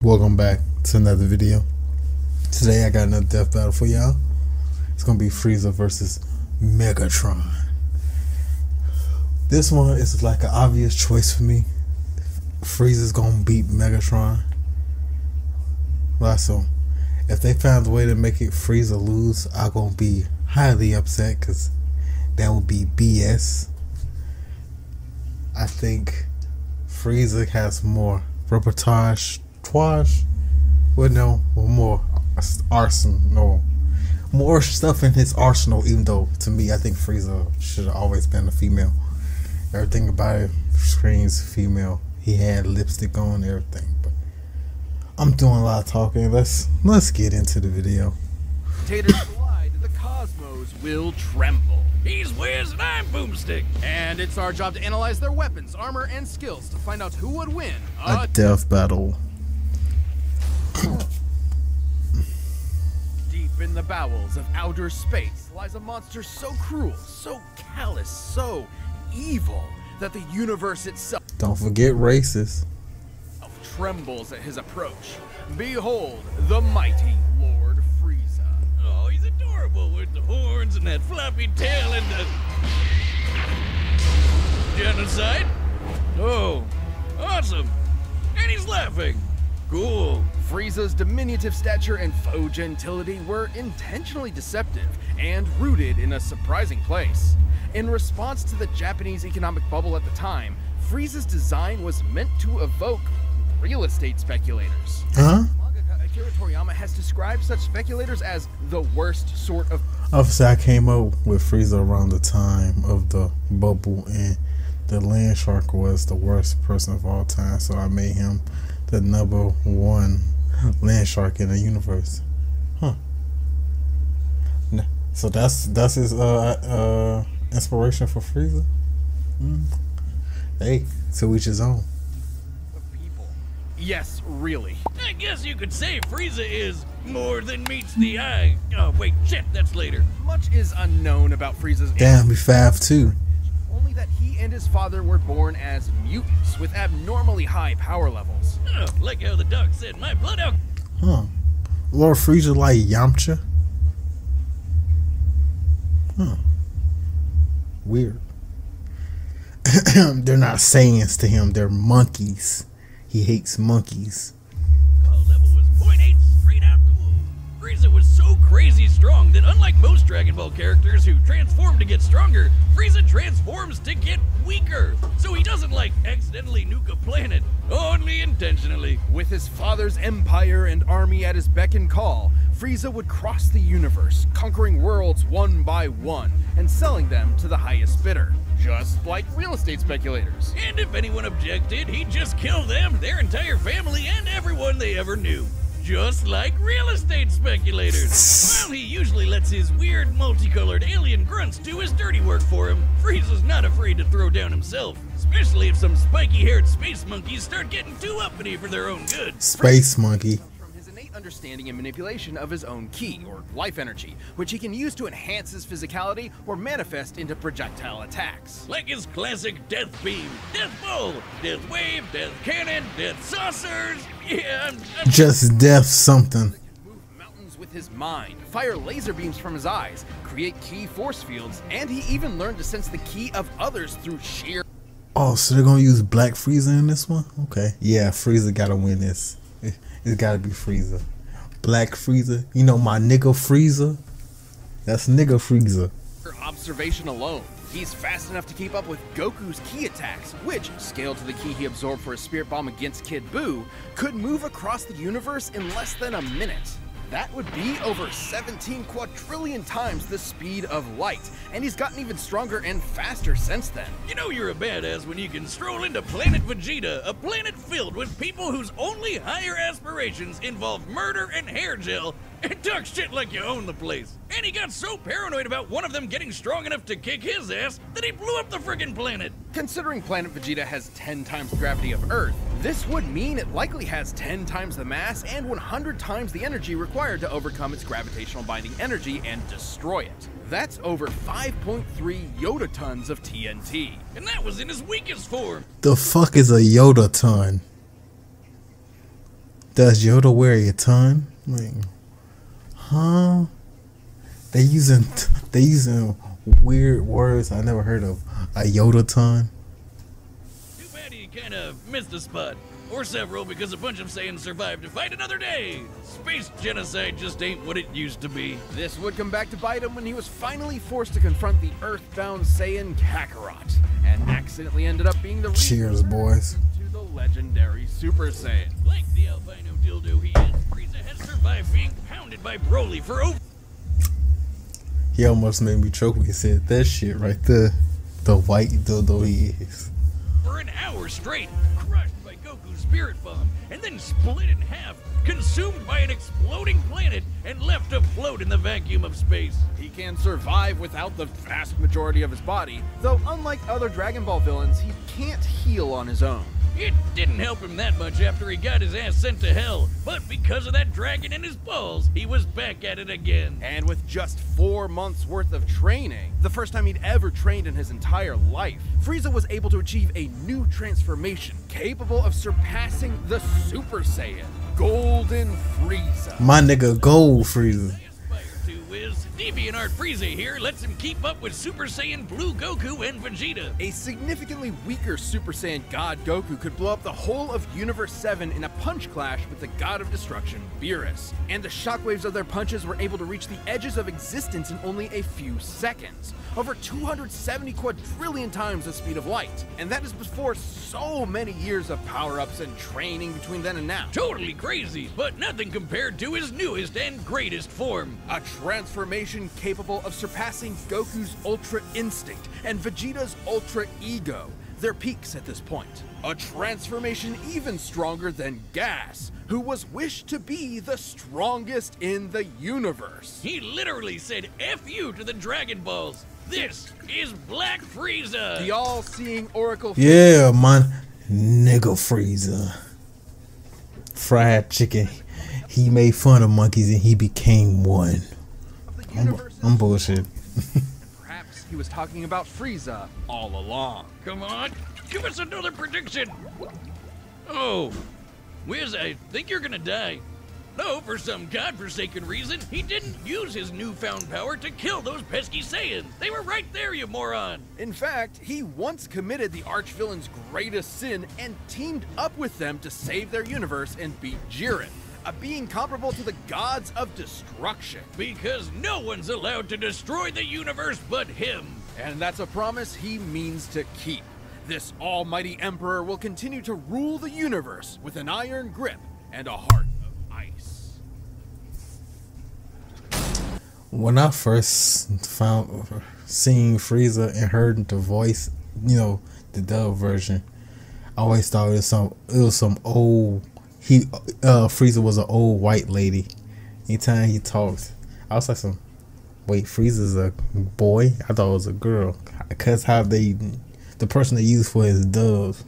Welcome back to another video. Today I got another death battle for y'all. It's gonna be Frieza versus Megatron. This one is like an obvious choice for me. Frieza's gonna beat Megatron. So if they found a way to make it Frieza lose, I'm gonna be highly upset because that would be BS. I think Frieza has more repertoire. More arsenal, more stuff in his arsenal. Even though to me, I think Frieza should have always been a female. Everything about it screams female. He had lipstick on, everything. But I'm doing a lot of talking. Let's get into the video. Taters collide, the cosmos will tremble. He's Wiz and I'm Boomstick. And it's our job to analyze their weapons, armor, and skills to find out who would win A death battle. Deep in the bowels of outer space lies a monster so cruel, so callous, so evil that the universe itself Don't forget racist. trembles at his approach. Behold, the mighty Lord Frieza. Oh, he's adorable with the horns and that floppy tail and the genocide. Oh, awesome. And he's laughing. Cool. Frieza's diminutive stature and faux gentility were intentionally deceptive and rooted in a surprising place. In response to the Japanese economic bubble at the time, Frieza's design was meant to evoke real estate speculators. Huh? Mangaka Akira Toriyama has described such speculators as the worst sort of... Obviously, I came up with Frieza around the time of the bubble, and the land shark was the worst person of all time, so I made him the #1 land shark in the universe. Huh. So that's his inspiration for Frieza. Hey, to each his own. people. Yes, really. I guess you could say Frieza is more than meets the eye. Oh, wait, shit, that's later. Much is unknown about Frieza's... Damn, he 5'2". Only that he and his father were born as mutants with abnormally high power levels. Oh, like how the doc said, my blood out. Huh. Lord Frieza like Yamcha? Huh. Weird. They're not Saiyans to him, they're monkeys. He hates monkeys. Level was 0.8 straight out the womb. Frieza was so crazy strong that unlike most Dragon Ball characters who transform to get stronger, Frieza transforms to get weaker. So he doesn't like accidentally nuke a planet, only intentionally. With his father's empire and army at his beck and call, Frieza would cross the universe, conquering worlds one by one and selling them to the highest bidder. Just like real estate speculators. And if anyone objected, he'd just kill them, their entire family, and everyone they ever knew. Just like real estate speculators. While he usually lets his weird, multicolored alien grunts do his dirty work for him, Frieza's not afraid to throw down himself. Especially if some spiky-haired space monkeys start getting too uppity for their own good. Space monkey. From his innate understanding and manipulation of his own ki, or life energy, which he can use to enhance his physicality or manifest into projectile attacks. Like his classic Death Beam, Death Ball, Death Wave, Death Cannon, Death Saucers. Yeah, I'm Just death something. Move mountains with his mind, fire laser beams from his eyes, create ki force fields, and he even learned to sense the ki of others through sheer... Oh, so they're gonna use Black Frieza in this one? Okay. Yeah, Frieza gotta win this. It's gotta be Frieza. Black Frieza. You know my nigga Frieza? That's nigga Frieza. observation alone. He's fast enough to keep up with Goku's ki attacks, which, scaled to the ki he absorbed for his spirit bomb against Kid Buu, could move across the universe in less than a minute. That would be over 17 quadrillion times the speed of light, and he's gotten even stronger and faster since then. You know you're a badass when you can stroll into Planet Vegeta, a planet filled with people whose only higher aspirations involve murder and hair gel, and talk shit like you own the place. And he got so paranoid about one of them getting strong enough to kick his ass that he blew up the friggin' planet. Considering Planet Vegeta has 10 times the gravity of Earth, this would mean it likely has 10 times the mass and 100 times the energy required to overcome its gravitational binding energy and destroy it. That's over 5.3 Yoda tons of TNT. And that was in his weakest form. The fuck is a Yoda ton? Does Yoda wear a ton? Like, huh? They using weird words I never heard of. A Yoda ton. Too bad he kind of missed a spot. Or several, because a bunch of Saiyans survived to fight another day. Space genocide just ain't what it used to be. This would come back to bite him when he was finally forced to confront the Earthbound Saiyan Kakarot, and accidentally ended up being the Cheers, boys. To the legendary Super Saiyan. Like the albino dildo he is, Frieza has survived being pounded by Broly for over... He almost made me choke when he said that shit right there. The white dildo he is. For an hour straight, crushed by Goku's Spirit Bomb, and then split in half, consumed by an exploding planet, and left afloat in the vacuum of space. He can survive without the vast majority of his body, though unlike other Dragon Ball villains, he can't heal on his own. It didn't help him that much after he got his ass sent to hell, but because of that dragon in his balls, he was back at it again. And with just 4 months worth of training, the first time he'd ever trained in his entire life, Frieza was able to achieve a new transformation capable of surpassing the Super Saiyan, Golden Frieza. My nigga Gold Frieza. DeviantArt Frieza here lets him keep up with Super Saiyan Blue Goku and Vegeta. A significantly weaker Super Saiyan God Goku could blow up the whole of Universe 7 in a punch clash with the God of Destruction, Beerus. And the shockwaves of their punches were able to reach the edges of existence in only a few seconds. Over 270 quadrillion times the speed of light. And that is before so many years of power-ups and training between then and now. Totally crazy, but nothing compared to his newest and greatest form. A transformation capable of surpassing Goku's Ultra Instinct and Vegeta's Ultra Ego, their peaks at this point. A transformation even stronger than Gas, who was wished to be the strongest in the universe. He literally said F you to the Dragon Balls. This is Black Frieza. The all-seeing Oracle. Yeah, my nigga Frieza. Fried chicken. He made fun of monkeys and he became one. I'm bullshit. Perhaps he was talking about Frieza all along. Come on, give us another prediction. Oh, Wiz, I think you're gonna die. No, for some godforsaken reason, he didn't use his newfound power to kill those pesky Saiyans. They were right there, you moron. In fact, he once committed the archvillain's greatest sin and teamed up with them to save their universe and beat Jiren, a being comparable to the gods of destruction. Because no one's allowed to destroy the universe but him. And that's a promise he means to keep. This almighty emperor will continue to rule the universe with an iron grip and a heart of ice. When I first found seeing Frieza and heard the voice, you know, the dub version, I always thought it was some old. Frieza was an old white lady. Anytime he talked, I was like, wait, Frieza's a boy? I thought it was a girl. Cause how the person they used for his dubs,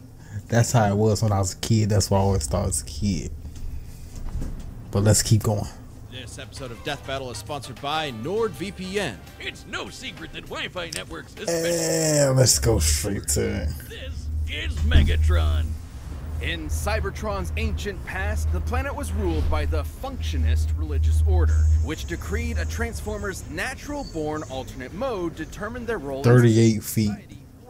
that's how it was when I was a kid. That's what I always thought as a kid. But let's keep going. This episode of Death Battle is sponsored by NordVPN. It's no secret that Wi-Fi networks, And let's go straight to it. This is Megatron. In Cybertron's ancient past, the planet was ruled by the Functionist religious order, which decreed a Transformer's natural-born alternate mode determined their role 38 feet.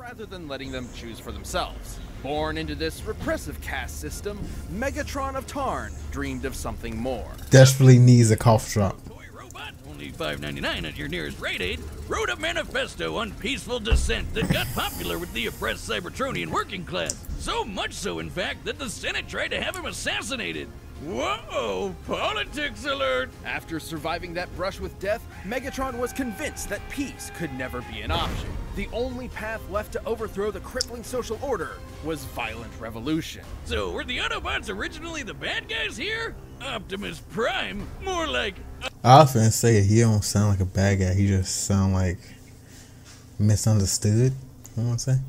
rather than letting them choose for themselves. Born into this repressive caste system, Megatron of Tarn dreamed of something more. Desperately needs a cough drop. Toy robot, only $5.99 at your nearest Rite Aid, wrote a manifesto on peaceful dissent that got popular with the oppressed Cybertronian working class. So much so, in fact, that the Senate tried to have him assassinated. Whoa, politics alert! After surviving that brush with death, Megatron was convinced that peace could never be an option. The only path left to overthrow the crippling social order was violent revolution. So were the Autobots originally the bad guys here? Optimus Prime, more like... I often say he don't sound like a bad guy. He just sound like misunderstood. I want to say.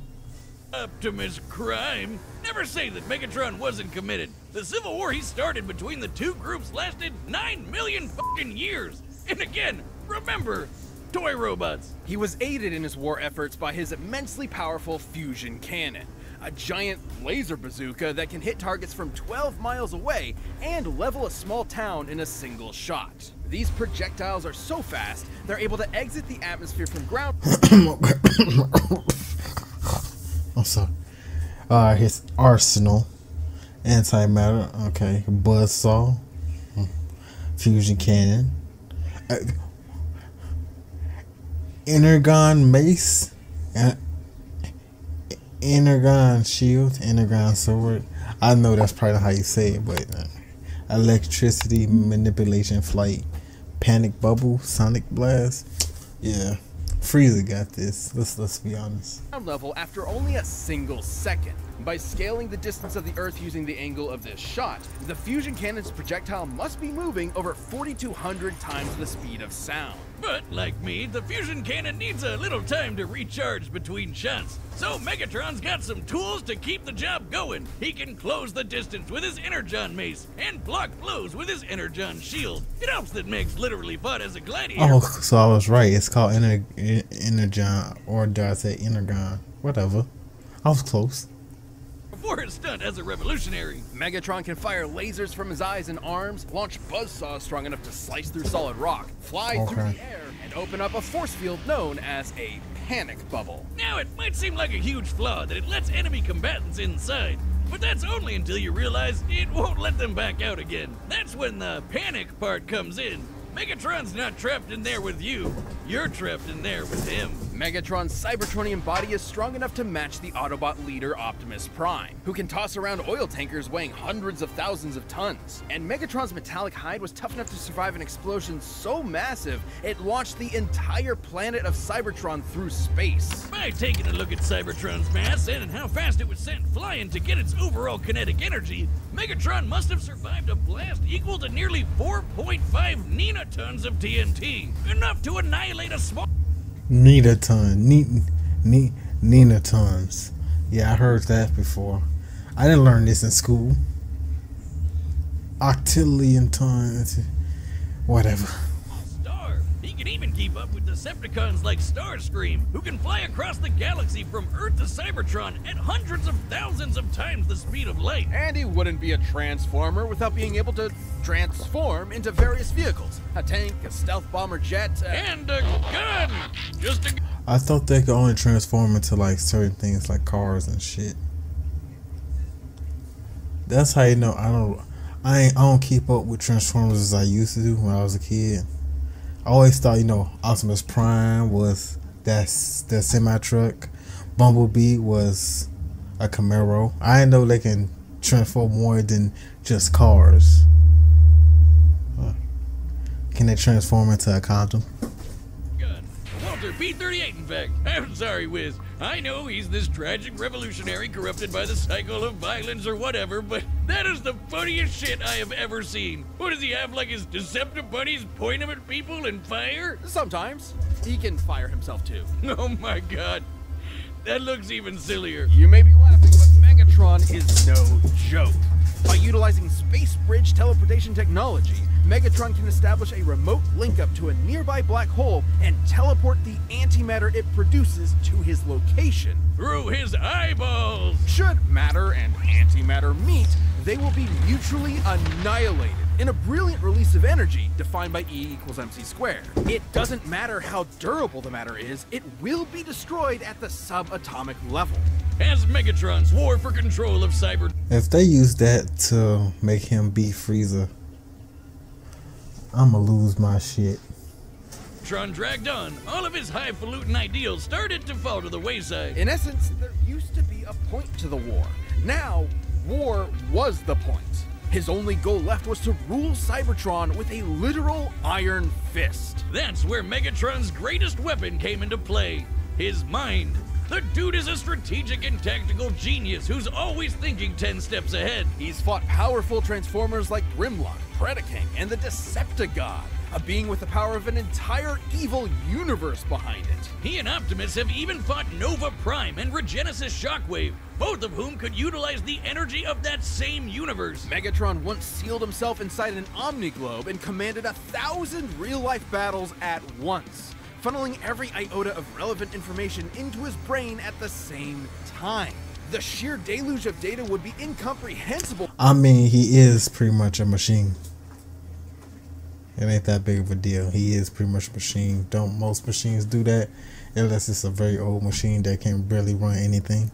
Optimus Prime. Never say that Megatron wasn't committed. The civil war he started between the two groups lasted 9 million fucking years. And again, remember, toy robots. He was aided in his war efforts by his immensely powerful fusion cannon, a giant laser bazooka that can hit targets from 12 miles away and level a small town in a single shot. These projectiles are so fast, they're able to exit the atmosphere from ground. I'm sorry. His arsenal. Antimatter. Okay. Buzzsaw. Fusion cannon. Energon mace. Energon shield. Energon sword. I know that's probably not how you say it, but electricity manipulation flight. Panic bubble. Sonic blast. Yeah. Frieza got this. Let's be honest. Ground level after only a single second. By scaling the distance of the Earth using the angle of this shot, the fusion cannon's projectile must be moving over 4,200 times the speed of sound. But, like me, the fusion cannon needs a little time to recharge between shots. So Megatron's got some tools to keep the job going. He can close the distance with his Energon mace and block blows with his Energon shield. It helps that Meg's literally fought as a gladiator. Oh, so I was right. It's called Energon, or did I say Energon? Whatever. I was close. Before his stunt as a revolutionary. Megatron can fire lasers from his eyes and arms, launch buzzsaws strong enough to slice through solid rock, fly through the air, and open up a force field known as a panic bubble. Now, it might seem like a huge flaw that it lets enemy combatants inside, but that's only until you realize it won't let them back out again. That's when the panic part comes in. Megatron's not trapped in there with you. You're trapped in there with him. Megatron's Cybertronian body is strong enough to match the Autobot leader Optimus Prime, who can toss around oil tankers weighing hundreds of thousands of tons. And Megatron's metallic hide was tough enough to survive an explosion so massive, it launched the entire planet of Cybertron through space. By taking a look at Cybertron's mass and how fast it was sent flying to get its overall kinetic energy, Megatron must have survived a blast equal to nearly 4.5 ninatons of TNT, enough to annihilate a small... Ninatons. Yeah, I heard that before. I didn't learn this in school. Octillion tons. Whatever. Star. He can even keep up with Decepticons like Starscream, who can fly across the galaxy from Earth to Cybertron at hundreds of thousands of times the speed of light. And he wouldn't be a Transformer without being able to transform into various vehicles. A tank, a stealth bomber jet, and a gun! Just a... I thought they could only transform into like certain things like cars and shit. That's how you know I don't keep up with Transformers as I used to do when I was a kid. I always thought, you know, Optimus Prime was that semi-truck. Bumblebee was a Camaro. I didn't know they can transform more than just cars. Can they transform into a condom? Gun. Walter P-38, in fact. I'm sorry, Wiz. I know he's this tragic revolutionary corrupted by the cycle of violence or whatever, but that is the funniest shit I have ever seen. What does he have, like his Deceptive buddies point him at people and fire? Sometimes. He can fire himself too. Oh my god. That looks even sillier. You may be laughing, but Megatron is no joke. By utilizing space bridge teleportation technology, Megatron can establish a remote link-up to a nearby black hole and teleport the antimatter it produces to his location. Through his eyeballs! Should matter and antimatter meet, they will be mutually annihilated in a brilliant release of energy defined by E=mc². It doesn't matter how durable the matter is, it will be destroyed at the subatomic level. As Megatron's war for control of Cyber... If they use that to make him beat Frieza, I'ma lose my shit. Tron dragged on, all of his highfalutin ideals started to fall to the wayside. In essence, there used to be a point to the war. Now, war was the point. His only goal left was to rule Cybertron with a literal iron fist. That's where Megatron's greatest weapon came into play, his mind. The dude is a strategic and tactical genius who's always thinking 10 steps ahead. He's fought powerful Transformers like Grimlock, Predaking, and the Decepticon, a being with the power of an entire evil universe behind it. He and Optimus have even fought Nova Prime and Regenesis Shockwave, both of whom could utilize the energy of that same universe. Megatron once sealed himself inside an Omniglobe and commanded 1,000 real-life battles at once, funneling every iota of relevant information into his brain at the same time. The sheer deluge of data would be incomprehensible. I mean, he is pretty much a machine. It ain't that big of a deal. He is pretty much a machine. Don't most machines do that? Unless it's a very old machine that can barely run anything.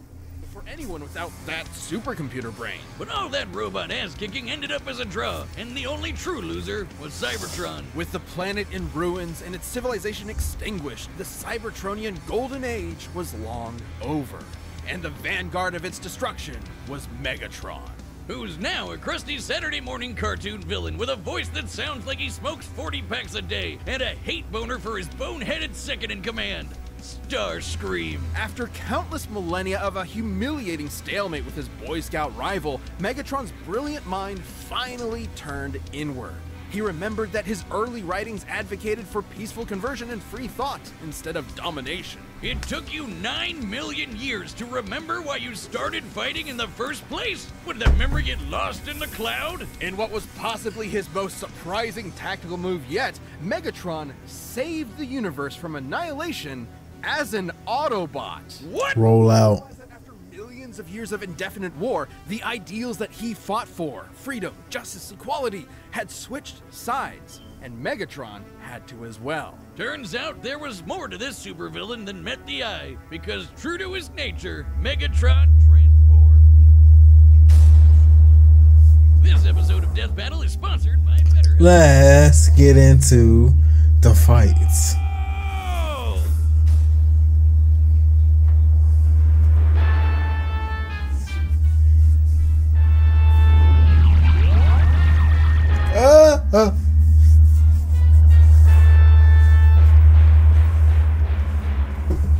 For anyone without that supercomputer brain. But all that robot ass kicking ended up as a draw, and the only true loser was Cybertron. With the planet in ruins and its civilization extinguished, the Cybertronian Golden Age was long over. And the vanguard of its destruction was Megatron. Who's now a crusty Saturday morning cartoon villain with a voice that sounds like he smokes 40 packs a day and a hate boner for his boneheaded second in command, Starscream. After countless millennia of a humiliating stalemate with his Boy Scout rival, Megatron's brilliant mind finally turned inward. He remembered that his early writings advocated for peaceful conversion and free thought instead of domination. It took you 9 million years to remember why you started fighting in the first place? Would that memory get lost in the cloud? In what was possibly his most surprising tactical move yet, Megatron saved the universe from annihilation as an Autobot. What? Roll out. After millions of years of indefinite war, the ideals that he fought for, freedom, justice, equality, had switched sides, and Megatron had to as well. Turns out there was more to this supervillain than met the eye, because true to his nature, Megatron transformed. This episode of Death Battle is sponsored by BetterHelp. Let's get into the fights.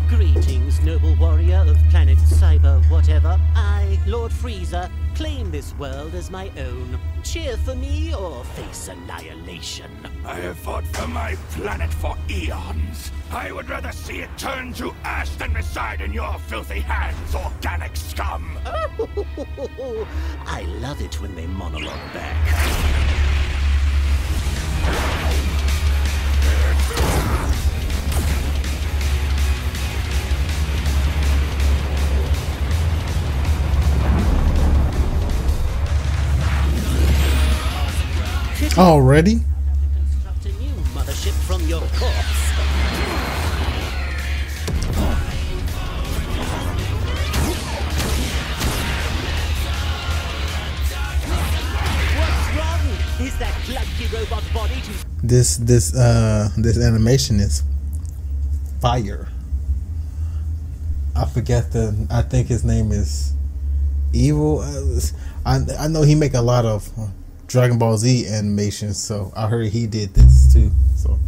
Greetings, noble warrior of planet Cyber whatever. I, Lord Frieza, claim this world as my own. Cheer for me or face annihilation. I have fought for my planet for eons. I would rather see it turn to ash than reside in your filthy hands, organic scum. Oh, I love it when they monologue back. Already? Construct a new mothership from your corpse. What's wrong? Is that clunky robot body too? This animation is fire. I forget I think his name is Evil. I know he make a lot of Dragon Ball Z animations, so I heard he did this too. So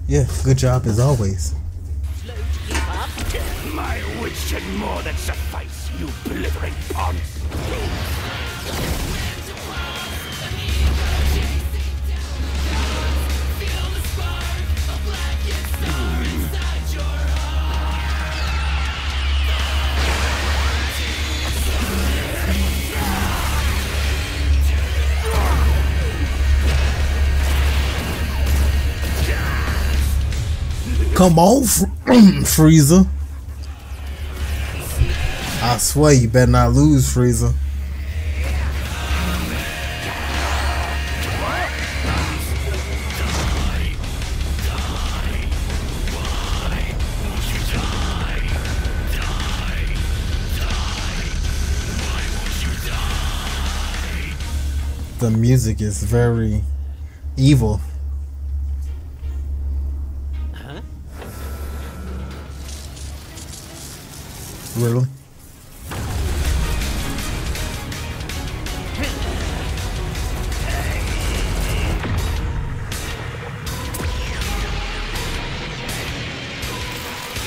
yeah, good job as always. Slow to keep up? My wits should more than suffice, you blithering ponce. Come on, Frieza. I swear you better not lose, Frieza. The music is very evil. Really?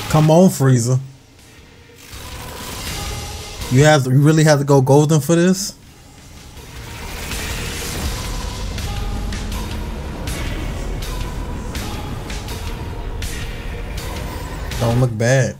Come on, Frieza. You really have to go golden for this? Don't look bad.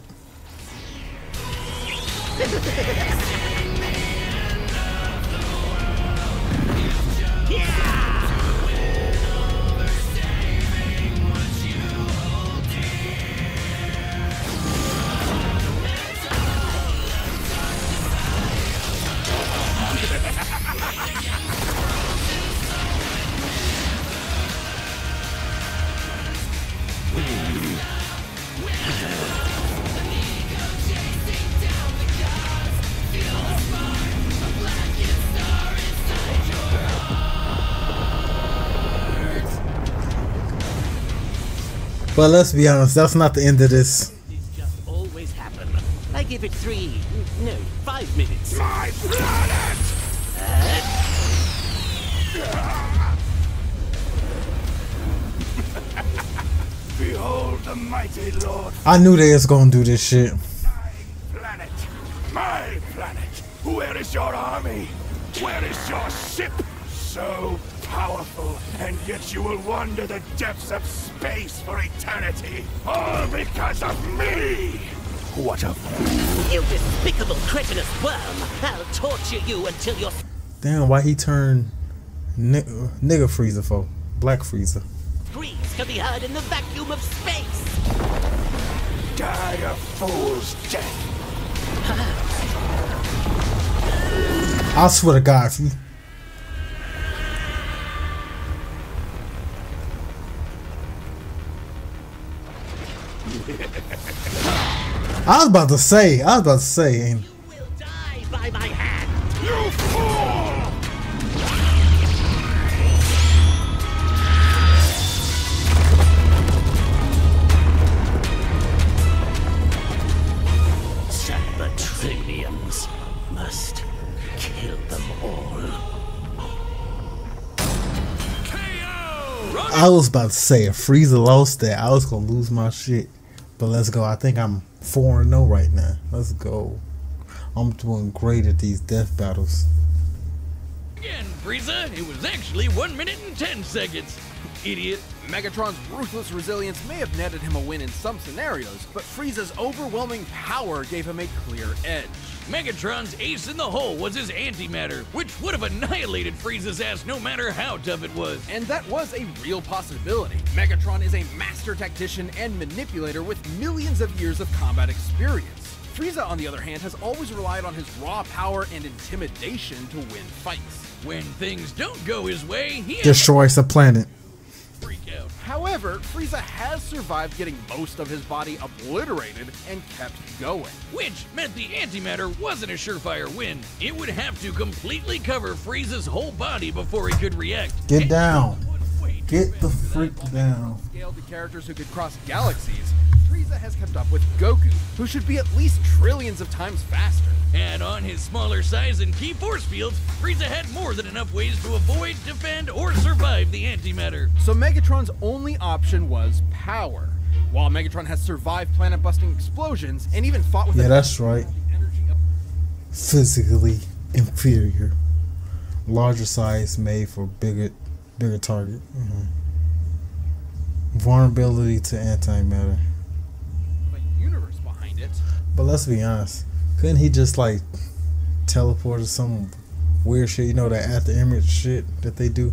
But let's be honest, that's not the end of this. This just always happen. I give it 5 minutes. My planet! Behold the mighty Lord. I knew they was gonna do this shit. Planet. My planet. Where is your army? Where is your ship? So powerful, and yet you will wander the depths of space for eternity. All because of me. What a fool. You despicable cretinous worm! I'll torture you until you're... Damn, why he turned nigga Frieza for Black Frieza? Screams can be heard in the vacuum of space! Die a fool's death. I swear to God, if you... I was about to say, ain't... You will die by my hand! You fool! Cybertronians must kill them all. I was about to say, if Frieza lost that, I was gonna lose my shit. But let's go. I think I'm 4-0 right now. Let's go. I'm doing great at these death battles. Again, Frieza, it was actually 1 minute and 10 seconds. Idiot. Megatron's ruthless resilience may have netted him a win in some scenarios, but Frieza's overwhelming power gave him a clear edge. Megatron's ace in the hole was his antimatter, which would have annihilated Frieza's ass no matter how tough it was. And that was a real possibility. Megatron is a master tactician and manipulator with millions of years of combat experience. Frieza, on the other hand, has always relied on his raw power and intimidation to win fights. When things don't go his way, he has Destroys the planet. to freak out. However, Frieza has survived getting most of his body obliterated and kept going. Which meant the antimatter wasn't a surefire win. It would have to completely cover Frieza's whole body before he could react. Get down. Way too Get the fast for that freak down. Scaled to characters who could cross galaxies, Frieza has kept up with Goku, who should be at least trillions of times faster. And on his smaller size and key force fields, Frieza had more than enough ways to avoid, defend, or survive the antimatter. So Megatron's only option was power. While Megatron has survived planet-busting explosions and even fought with Yeah, that's right. energy of Physically inferior. Larger size made for bigger target. Vulnerability to antimatter. a universe behind it. But let's be honest. Couldn't he just like teleport or some weird shit? You know, that after image shit that they do?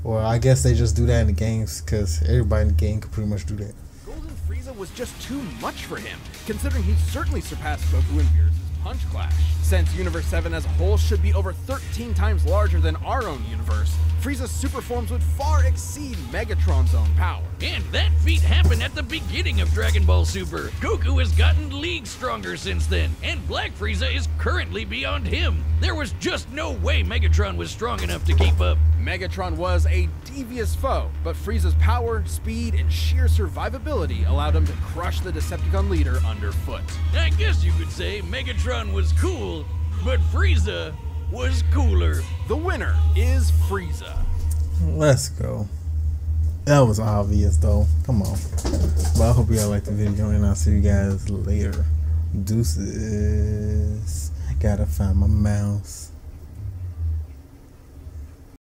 Or I guess they just do that in the games because everybody in the game could pretty much do that. Golden Frieza was just too much for him, considering he certainly surpassed Goku and Beerus' Punch Clash. Since Universe 7 as a whole should be over 13 times larger than our own universe, Frieza's super forms would far exceed Megatron's own power. And that feat happened at the beginning of Dragon Ball Super. Goku has gotten leagues stronger since then, and Black Frieza is currently beyond him. There was just no way Megatron was strong enough to keep up. Megatron was a devious foe, but Frieza's power, speed, and sheer survivability allowed him to crush the Decepticon leader underfoot. I guess you could say Megatron was cool, but Frieza was cooler. The winner is Frieza. Let's go. That was obvious though. Come on. Well, I hope y'all liked the video and I'll see you guys later. Deuces. Gotta find my mouse.